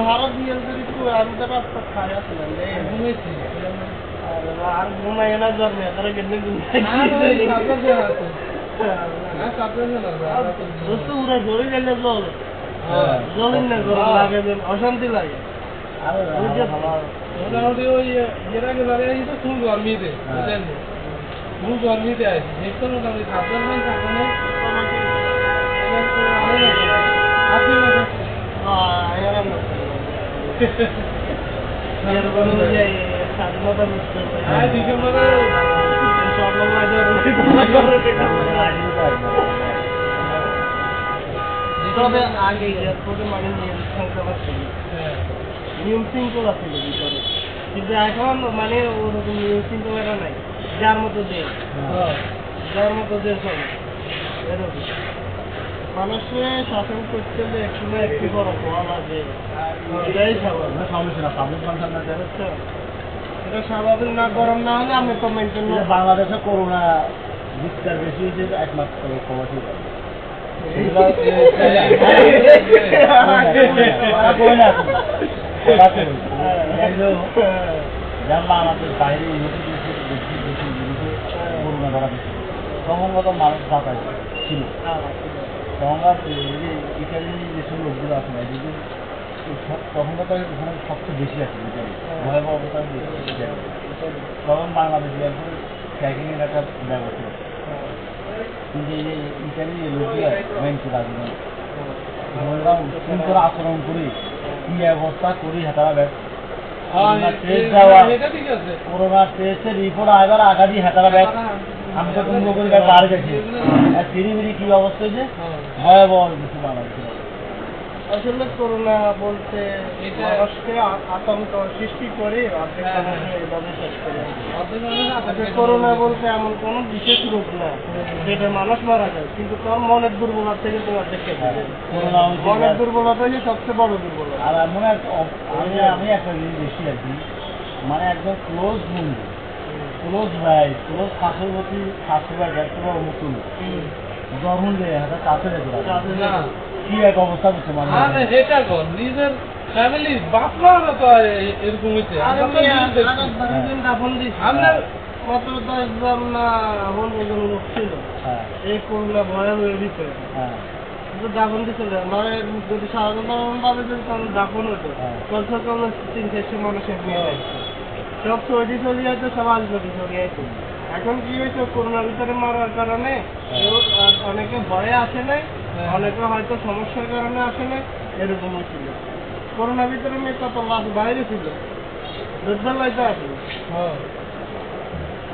হারা দিয়ে যদি তুই আমি তো রাস্তা খাই আসলাম রে ঘুমেছি আর ঘুমাই না জন্মে তারা কেন ঘুমাই উড়া জড়ি গেলে জল জলিন না গরম লাগে অশান্তি লাগে মোটামুটি ওই এর আগে দাঁড়িয়ে তো ফুল গরমিতে বুঝলেন ফুল গরমিতে আছে দেখতে মোটামুটি সাবধান থাকেন স্বাধীনতা বুঝতে হবে ডিসেম্বরে তবে আগে এয়ারপোর্টে মানে নিয়ম শৃঙ্খলা ছিল নিয়ম শৃঙ্খলা ছিল ভিতরে কিন্তু এখন মানে ওরকম নিয়ম শৃঙ্খলাটা নাই যার মতো দেশ হবে এরকম মানুষে শাসন করতে হলে একটু না একটু বড় হওয়া লাগে এটাই স্বাভাবিক সমস্যা না এটা স্বাভাবিক না গরম না হলে আমি তো মেনটেন বাংলাদেশে করোনা বিস্তার বেশি হয়েছে একমাত্র প্রবাসী আমাদের বাইরে করোনা ধরা দিচ্ছে ক্রমাগত মানুষ ঢাকায় ছিল তখনকার ইটালির যেসব লোকগুলো আছে না এদিকে তখনকার ওখানে সবচেয়ে বেশি আছে ইটালি ভয়াবহ অবস্থা তখন বাংলাদেশ এয়ারপোর্টে ট্র্যাকিংয়ের একটা ব্যবস্থা কিন্তু এই ইটালি লোকগুলো মেন ছিল সুন্দর আচরণ করি কি অবস্থা করি হেতারা করোনা টেস্টের রিপোর্ট আবার আগাদি হেতারা ব্যাগ আমি তো তুমি করি বার গেছি ধীরে কি অবস্থা হয়েছে ভয়াবহ কিছু বাংলাদেশ আসলে করোনা বলতে মানুষকে আতঙ্ক সৃষ্টি করে করোনা বলতে এমন কোনো বিশেষ রোগ না যেটা মানুষ মারা যায় কিন্তু তোর মনের দুর্বলতা থেকে তোমার দেখতে পাবে মনের দুর্বলতা হচ্ছে সবচেয়ে বড় দুর্বলতা আর এমন আমি একটা জিনিস বেশি আর কি মানে একদম ক্লোজ বন্ধু ক্লোজ ভাই ক্লোজ পার্শ্ববর্তী শাশুড়ি দেখতে পাবো নতুন যখন কাছে কি এক অবস্থা করছে মানুষ এটা কর নিজের ফ্যামিলি বাপমারা তো এরকম হয়েছে আমরা মাত্র 10 জন না 15 জন লোক ছিল এই করোনা ভয়াবহ ভিতরে দাফন দিছিল মানে যদি সাধারণভাবে যদি দাফন হতো কমসে কম 300 মানুষের নিয়ে সব সৌদি চলে যেত সব আজবাদি চলে যেত এখন কি হয়েছে করোনার ভিতরে মারার কারণে অনেকে ভয়ে আসে নাই অনেকে হয়তো সমস্যার কারণে আসে নাই এরকম হয়েছিল করোনার ভিতরে মেয়ে কত লাশ বাইরে ছিল দুর্বল হয়তো আসলে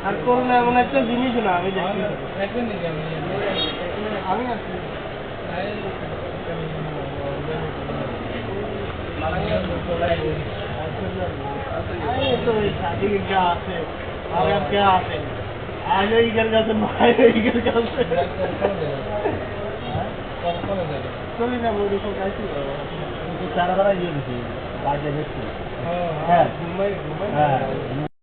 আর করোনা এমন একটা জিনিস না আমি দেখি আমি আছি তো স্বাধীনতা আছে আর কে আছে আগে ইগের কাছে বাইরে ইগের কাছে চলি না বলি তো গাইছি তারা ইয়ে দিচ্ছে বাইরে দেখছি হ্যাঁ ঘুমাই